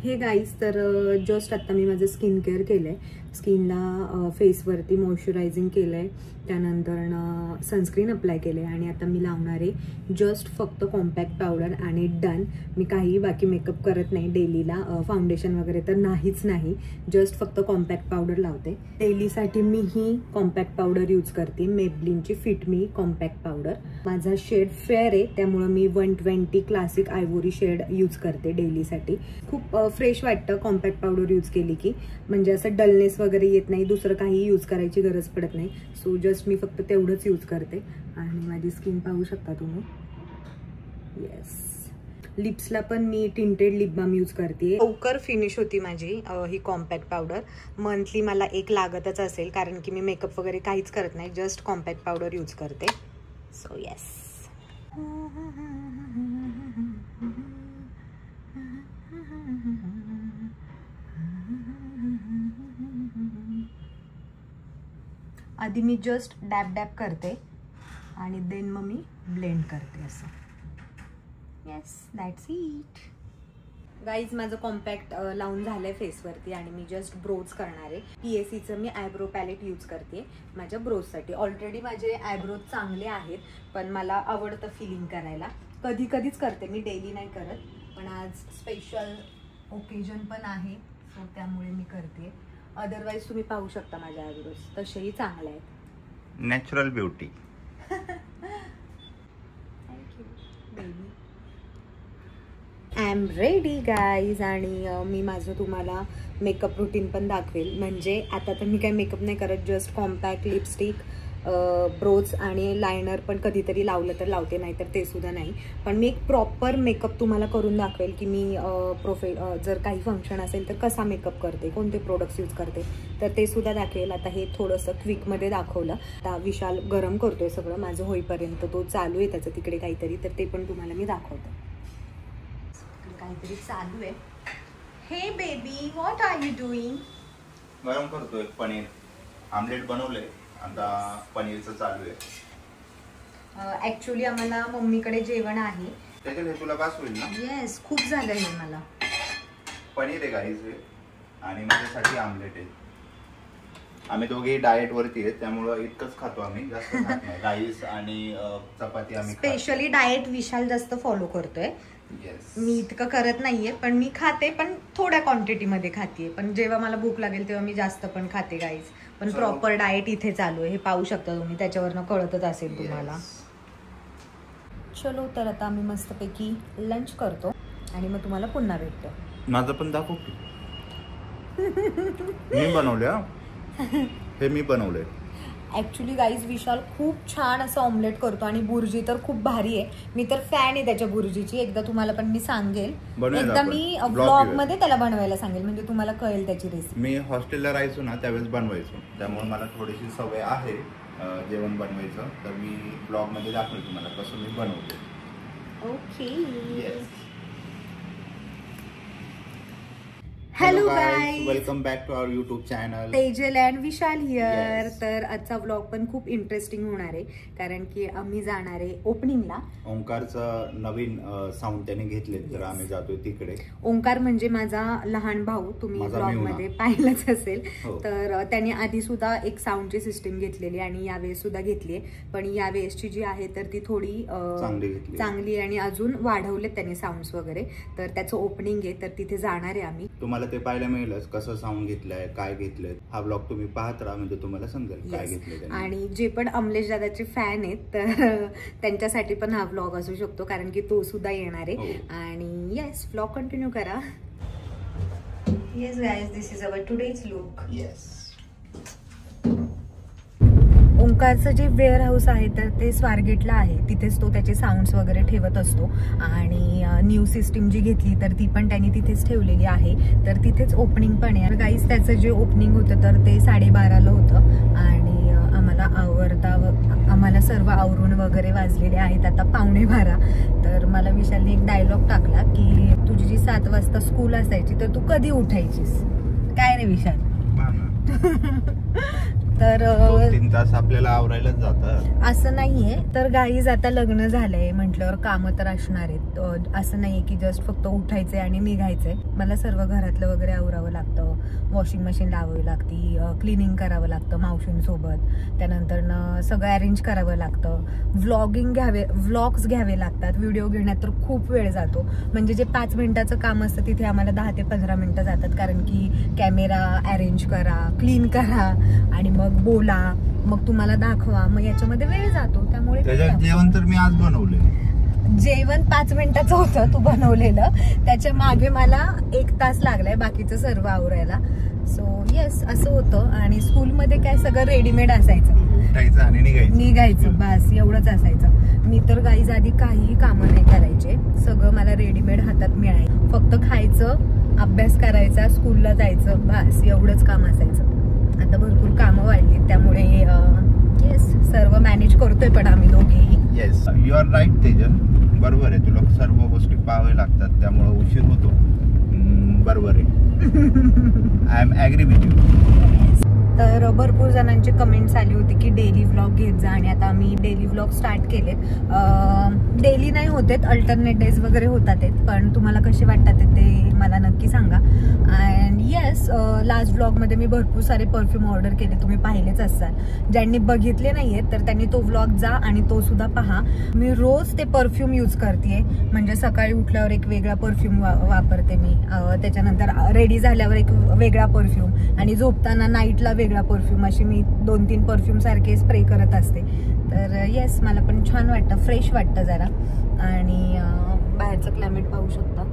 हे गाईज, तर जस्ट आता मी माझं स्किन केअर केलं आहे. स्किनला फेसवरती मॉइश्चरायझिंग केलं आहे, त्यानंतर सनस्क्रीन अप्लाय केलं आहे आणि आता मी लावणार आहे जस्ट फक्त कॉम्पॅक्ट पावडर आणि डन. मी काही बाकी मेकअप करत नाही डेलीला, फाउंडेशन वगैरे तर नाहीच नाही, जस्ट फक्त कॉम्पॅक्ट पावडर लावते. डेलीसाठी मी ही कॉम्पॅक्ट पावडर यूज करते, मेबलिनची फिट मी कॉम्पॅक्ट पावडर. माझा शेड फेअर आहे त्यामुळे मी 120 क्लासिक आयवोरी शेड यूज करते डेलीसाठी. खूप फ्रेश वाटतं कॉम्पॅक्ट पावडर यूज केली की, म्हणजे असं डलनेस वगैरे येत नाही, दुसरं काही यूज करायची गरज पडत नाही. सो जस्ट मी फक्त तेवढंच यूज करते आणि माझी स्किन पाहू शकता तुम्ही. येस, लिप्सला पण मी टिंटेड लिप बाम यूज करते. लवकर फिनिश होती माझी ही कॉम्पॅक्ट पावडर. मंथली मला एक लागतच असेल, कारण की मी मेकअप वगैरे काहीच करत नाही, जस्ट कॉम्पॅक्ट पावडर यूज करते. सो येस, आधी मी जस्ट डॅब डॅब करते आणि देन मग मी ब्लेंड करते असं. Yes, that's it guys. माझं कॉम्पॅक्ट लावून झालंय फेसवरती आणि मी जस्ट ब्रोज करणार आहे. PSCचं मी आयब्रो पॅलेट यूज करते माझ्या ब्रोजसाठी. ऑलरेडी माझे आयब्रोज चांगले आहेत, पण मला आवडतं फिलिंग करायला. कधी कधीच करते मी, डेली नाही करत, पण आज स्पेशल ओकेजन पण आहे, सो त्यामुळे मी करते. अदरवाईज तुम्ही पाहू शकता माझ्या आयब्रोज तसेही चांगले आहेत. Natural beauty. Thank you baby. I am ready guys. आणि मी माझं तुम्हाला मेकअप रुटीन पण दाखवेल. म्हणजे आता तर मी काही मेकअप नाही करत, जस्ट कॉम्पॅक्ट, लिपस्टिक, ब्रोज आणि लायनर पण कधीतरी लावलं तर लावते, नाही तर ते सुद्धा नाही. पण मी एक प्रॉपर मेकअप तुम्हाला करून दाखवेल की मी जर काही फंक्शन असेल तर कसा मेकअप करते, कोणते प्रोडक्ट्स यूज करते, तर ते सुद्धा दाखवेल. आता हे थोडंसं क्विकमध्ये दाखवलं. आता विशाल गरम करतोय सगळं माझं होईपर्यंत, तो चालू आहे त्याचं तिकडे काहीतरी, तर ते पण तुम्हाला मी दाखवते. काहीतरी चालू आहे. Hey baby, what are you doing? गरम करतोय पनीर. आमलेट बनवलंय, आता पनीरचं चालू आहे. ऍक्च्युली आम्हाला मम्मीकडे जेवण आहे. त्याच्यात हे तुला बास होईल ना? येस, खूप झालं हे मला. पनीर आहे गाईज आणि माझ्यासाठी आमलेट आहे. आम्ही दोघे डाएट वरती आहेत, त्यामुळं इतकंच खातो आम्ही, जास्त खात नाही. राईस आणि चपाती आम्ही स्पेशली डाएट विशाल जास्त फॉलो करतोय. मी इतकं करत नाहीये, पण मी खाते, पण थोड्या क्वांटिटीमध्ये खाते. पण जेव्हा मला भूक लागेल तेव्हा मी जास्त पण खाते गाईज. पण प्रॉपर डाएट इथे चालू आहे, हे पाहू शकता तुम्ही, त्याच्यावरनं कळतच असेल तुम्हाला. चलो, तर आता आम्ही मस्तपैकी लंच करतो आणि मग तुम्हाला पुन्हा भेटतो. माझं पण दाखव की. मी बनवले, हे मी बनवले. ऍक्च्युली गाईज विशाल खूप छान असं ऑमलेट करतो आणि बुर्जी तर खूप भारी आहे. मी तर फॅन आहे त्याच्या बुर्जीची. एकदा तुम्हाला पण मी सांगेल, एकदा मी ब्लॉग मध्ये त्याला बनवायला सांगेल, म्हणजे तुम्हाला कळेल त्याची रेसिपी. मी हॉस्टेलला राहायचो ना, त्यावेळेस बनवायचो, त्यामुळे मला थोडीशी सवय आहे जेवण बनवायचं. तर मी ब्लॉग मध्ये दाखवेल तुम्हाला कसं मी बनवते. Okay. Hello guys, welcome back to our YouTube channel. Tejal and Vishal here. तर आजचा व्लॉग पण खूप इंटरेस्टिंग होणार आहे, कारण की आम्ही जाणार आहे ओपनिंगला. ओंकारचं नवीन साऊंड त्याने घेतले, तर आम्ही जातोय तिकडे. ओंकार म्हणजे माझा लहान भाऊ, तुम्ही ब्लॉग मध्ये पाहिलंच असेल. तर त्याने आधी सुद्धा एक साऊंडची सिस्टीम घेतलेली आणि यावेळेस सुद्धा घेतली आहे, पण यावेळेसची जी आहे तर ती थोडी चांगली आणि अजून वाढवलेत त्याने साऊंड्स वगैरे. तर त्याचं ओपनिंग आहे, तर तिथे जाणार आहे आम्ही. तुम्हाला ते पाहायला मिळेलच कसं साऊंड घेतलंय, काय घेतलंय. हा ब्लॉग तुम्ही पाहत राहा, म्हणजे तुम्हाला समजेल काय घेतलंय. आणि जे पण अमलेश दादाचे फॅन आहेत तर त्यांच्यासाठी पण हा ब्लॉग असू शकतो, कारण की तो सुद्धा येणार आहे. आणि येस, ब्लॉग कंटिन्यू करा. Yes guys, this is our today's look. Yes. ओंकारचं जे वेअर हाऊस आहे तर ते स्वारगेटला आहे, तिथेच तो त्याचे साऊंड्स वगैरे ठेवत असतो. आणि न्यू सिस्टीम जी घेतली तर ती पण त्यांनी तिथेच ठेवलेली आहे, तर तिथेच ओपनिंग पण आहे. गाईज, त्याचं जे ओपनिंग होतं तर ते 12:30ला होतं आणि आम्हाला सर्व आवरून वगैरे वाजलेले आहेत आता 11:15. तर मला विशालने एक डायलॉग टाकला की तुझी जी 7 वाजता स्कूल असायची तर तू कधी उठायचीस, काय रे विशाल? तर 2-3 तास आपल्याला आवरायलाच जातं असं नाहीये. तर गाईज आता लग्न झालंय म्हटल्यावर कामं तर असणार आहेत. असं नाहीये की जस्ट फक्त उठायचंय आणि निघायचंय. मला सर्व घरातलं वगैरे आवरावं लागतं, वॉशिंग मशीन लावावी लागती, क्लिनिंग करावं लागतं मावशींसोबत, त्यानंतर सगळं अरेंज करावं लागतं, व्लॉग्स घ्यावे लागतात. व्हिडिओ घेण्यात तर खूप वेळ जातो. म्हणजे जे 5 मिनिटाचं काम असतं तिथे आम्हाला 10 ते 15 मिनिटं जातात, कारण की कॅमेरा अरेंज करा, क्लीन करा आणि मग बोला, मग तुम्हाला दाखवा, मग याच्यामध्ये वेळ जातो. त्यामुळे जेवण तर मी आज बनवलं. जेवण 5 मिनिटाचं होतं तू बनवलेलं, त्याच्या मागे मला 1 तास लागलाय बाकीचं सर्व आवरायला. सो येस, असं होतं. आणि स्कूलमध्ये काय सगळं रेडीमेड असायचं, उठायचं आणि निघायचं, बस एवढंच असायचं. मी तर गाईज आधी काहीही कामं नाही करायचे, सगळं मला रेडीमेड हातात मिळायचं. फक्त खायचं, अभ्यास करायचा, स्कूलला जायचं, बस एवढंच काम असायचं. आता भरपूर कामं वाढली, त्यामुळे येस सर्व मॅनेज करतोय पण आम्ही दोघेही. Yes, you are right Tejal, बरोबर आहे. तुला सर्व गोष्टी पाहाव्या लागतात, त्यामुळे उशीर होतो. बरोबर आहे. I am agree with you. तर भरपूर जणांचे कमेंट्स आले होते की डेली व्लॉग घेत जा, आणि आता आम्ही डेली व्लॉग स्टार्ट केलेत. डेली नाही होतेत, अल्टरनेट डेज वगैरे होतात, पण तुम्हाला कसे वाटतात ते मला नक्की सांगा. अँड येस, लास्ट व्लॉगमध्ये मी भरपूर सारे परफ्यूम ऑर्डर केले, तुम्ही पाहिलेच असाल. ज्यांनी बघितले नाहीयेत तर त्यांनी तो व्लॉग जा आणि तो सुद्धा पहा. मी रोज ते परफ्यूम यूज करते, म्हणजे सकाळी उठल्यावर एक वेगळा परफ्यूम वापरते मी, त्याच्यानंतर रेडी झाल्यावर एक वेगळा परफ्यूम, आणि झोपताना नाईटला वेगळा परफ्यूम, अशी मी 2-3 परफ्यूम सारखे स्प्रे करत असते. तर येस, मला पण छान वाटतं, फ्रेश वाटतं जरा. आणि बाहेरचं क्लायमेट पाहू शकता.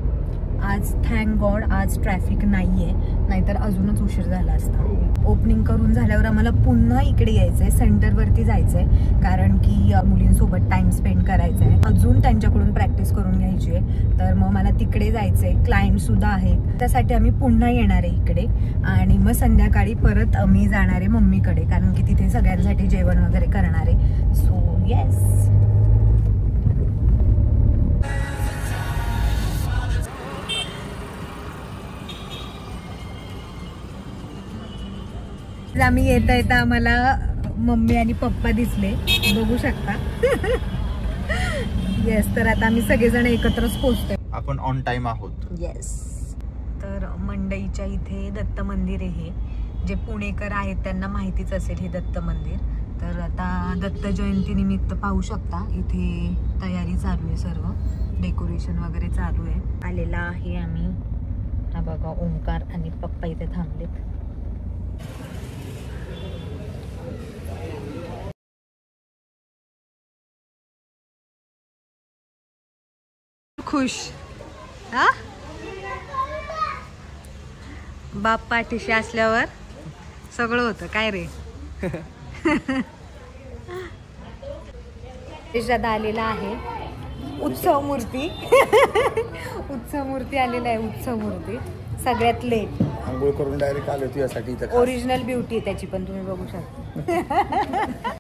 आज थँक गॉड आज ट्रॅफिक नाहीये, नाहीतर अजूनच उशीर झाला असता. ओपनिंग करून झाल्यावर आम्हाला पुन्हा इकडे यायचंय, सेंटरवरती जायचंय, कारण की मुलींसोबत टाइम स्पेंड करायचा आहे, अजून त्यांच्याकडून प्रॅक्टिस करून घ्यायची आहे. तर मग मला तिकडे जायचंय, क्लायंट सुद्धा आहेत, त्यासाठी आम्ही पुन्हा येणार आहे इकडे. आणि मग संध्याकाळी परत आम्ही जाणार आहे मम्मीकडे, कारण की तिथे सगळ्यांसाठी जेवण वगैरे करणार आहे. सो येस, आम्ही येता येता आम्हाला मम्मी आणि पप्पा दिसले, बघू शकता. येस, तर आता आम्ही सगळेजण एकत्रच पोहोचतोय. आपण ऑन टाइम आहोत. येस, तर मंडईच्या इथे दत्त मंदिर आहे. जे पुणेकर आहेत त्यांना माहितीच असेल हे दत्त मंदिर. तर आता दत्त जयंती निमित्त पाहू शकता इथे तयारी चालू आहे, सर्व डेकोरेशन वगैरे चालू आहे. आलेला आहे आम्ही. हा बघा, ओंकार आणि पप्पा इथे थांबलेत. खुश हा, बाप पाठीशी असल्यावर सगळं होतं काय रे. देशात आलेला आहे उत्सव मूर्ती. उत्सव मूर्ती आलेला आहे, उत्सव मूर्ती सगळ्यात लेट. आंघोळ करून डायरेक्ट आलो तुझ्यासाठी. ओरिजिनल ब्युटी आहे त्याची पण, तुम्ही बघू शकता.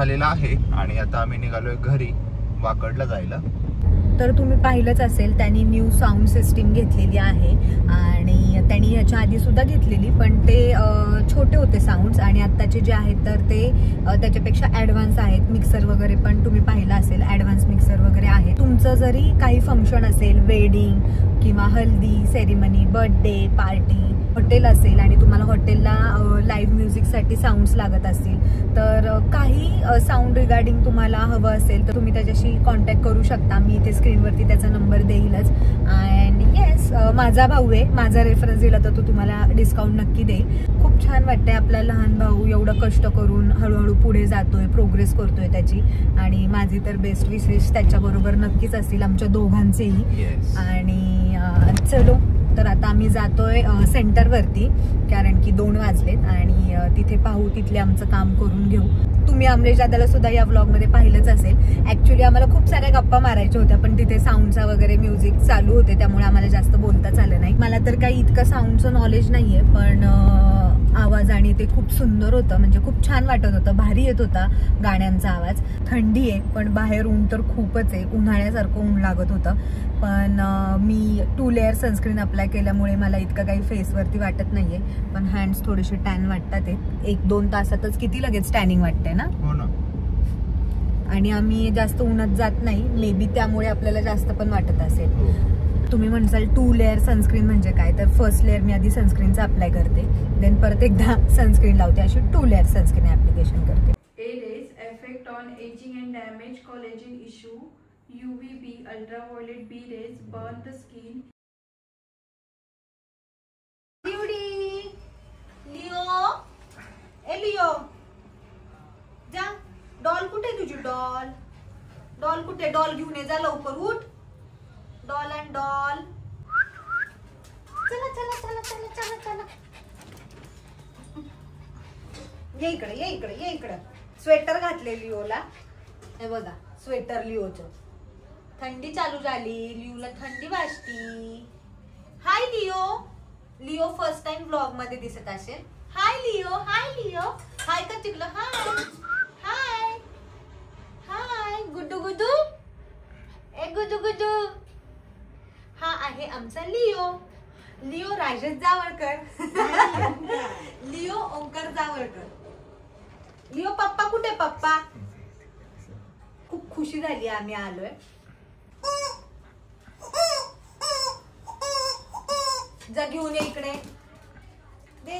झालेला आहे आणि आता आम्ही निघालोय घरी वाकडला जायला. तर तुम्ही पाहिलंच असेल त्यांनी न्यू साऊंड सिस्टीम घेतलेली आहे आणि त्यांनी याच्या आधी सुद्धा घेतलेली, पण ते छोटे होते साऊंड्स आणि आत्ताचे जे आहेत तर ते त्याच्यापेक्षा ॲडव्हान्स आहेत. मिक्सर वगैरे पण तुम्ही पाहिलं असेल, ॲडव्हान्स मिक्सर वगैरे आहे. तुमचं जरी काही फंक्शन असेल, वेडिंग किंवा हल्दी सेरेमनी, बर्थडे पार्टी, हॉटेल असेल आणि तुम्हाला हॉटेलला लाईव्ह म्युझिकसाठी साऊंड्स लागत असतील तर काही साऊंड रिगार्डिंग तुम्हाला हवं असेल तर तुम्ही त्याच्याशी कॉन्टॅक्ट करू शकता. मी इथे स्क्रीनवरती त्याचा नंबर देईलच. अँड येस, माझा भाऊ आहे, माझा रेफरन्स दिला तर तो तुम्हाला डिस्काउंट नक्की देईल. खूप छान वाटतंय आपला लहान भाऊ एवढं कष्ट करून हळूहळू पुढे जातोय, प्रोग्रेस करतोय त्याची. आणि माझी तर बेस्ट विशेष त्याच्याबरोबर नक्कीच असतील, आमच्या दोघांचेही. आणि चलो तर आता आम्ही जातोय सेंटरवरती कारण की 2 वाजलेत आणि तिथे पाहू, तिथले आमचं काम करून घेऊ. तुम्ही अमरेश दादाला सुद्धा या व्लॉगमध्ये पाहिलंच असेल. ऍक्च्युली आम्हाला खूप साऱ्या गप्पा मारायच्या होत्या पण तिथे साऊंडचा वगैरे म्युझिक चालू होते त्यामुळे आम्हाला जास्त बोलताच आलं नाही. मला तर काही इतकं साऊंडचं नॉलेज नाहीये पण आवाज आणि ते खूप सुंदर होतं, म्हणजे खूप छान वाटत होतं, भारी येत होता गाण्यांचा आवाज. थंडी आहे पण बाहेर ऊन तर खूपच आहे, उन्हाळ्यासारखं ऊन लागत होतं. पण मी 2 लेअर सनस्क्रीन अप्लाय केल्यामुळे मला इतकं काही फेसवरती वाटत नाहीये, पण हँड्स थोडेसे टॅन वाटतात. 1-2 तासातच किती लगेच टॅनिंग वाटते ना. हो ना. आणि आम्ही जास्त उन्हात जात नाही, मे बी त्यामुळे आपल्याला जास्त पण वाटत असेल. तुम्ही म्हणसाल 2 लेअर सनस्क्रीन म्हणजे काय, तर फर्स्ट लेअर मी आधी सनस्क्रीनचा अप्लाय करते, देन परत एकदा सनस्क्रीन लावते, अशी 2 लेअर सनस्क्रीन ऍप्लिकेशन करते. A-rays effect on aging and damage collagen issue. UVB ultraviolet B rays burn the skin. Leo जा, डॉल कुठे तुझी? डॉल कुठे? डॉल घेऊन ये जा लवकर, उठ. डॉल अँड डॉल, चला चला चला चला चला चला. ये इकडे. स्वेटर घातले लिओला, हे बघा स्वेटर लिओचं. थंडी चालू झाली, लिओला थंडी वाजती. हाय लिओ फर्स्ट टाइम व्लॉग मध्ये दिसत असेल. हाय लिओ हाय का चिकलं? हाय गुड्डू ए गुड्डू. हा आहे आमचा Leo Rajesh Jawalkar. Leo Omkar Jawalkar. Leo पप्पा कुठे? पप्पा. खूप खुशी झाली आम्ही आलोय. जा घेऊन ये इकडे. दे.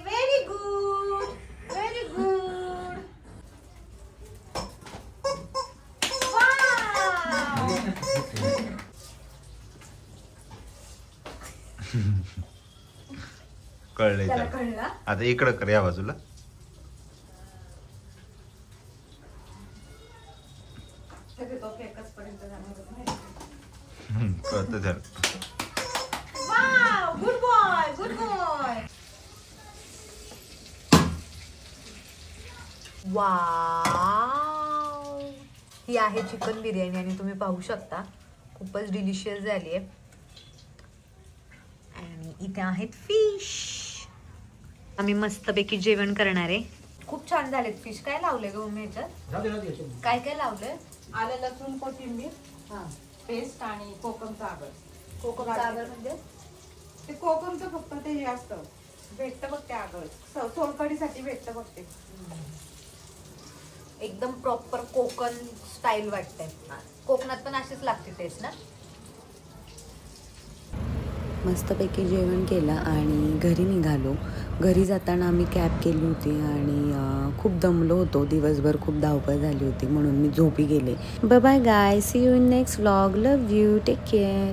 Very good. कळलं. आता इकडं कर, या बाजूला. कळतं झालं. Good boy. वाव, ही आहे चिकन बिर्याणी आणि तुम्ही पाहू शकता खूपच डिलिशियस झाली आहे. आणि इथे आहेत फिश. आम्ही मस्तपैकी जेवण करणार आहे. खूप छान झालेत फिश. काय लावले ग मम्मी ह्याच्यात? काय लावलंय? आलं लसूण कोथिंबीर पेस्ट आणि कोकमचा आगर. कोकमचा आगर म्हणजे ते कोकमचं फक्त ते हे असतं, भेटतं बघ ते आगर, सोलकढीसाठी भेटतं बघ ते. एकदम प्रॉपर कोकण स्टाईल वाटतंय. कोकणात पण अशीच लागते टेस्ट ना. मस्तपैकी जेवण केलं आणि घरी निघालो. घरी जाताना आम्ही कॅब केली होती आणि खूप दमलो होतो, दिवसभर खूप धावपळ झाली होती म्हणून मी झोपी गेले. Bye bye guy, see you in next vlog. Love you, take care.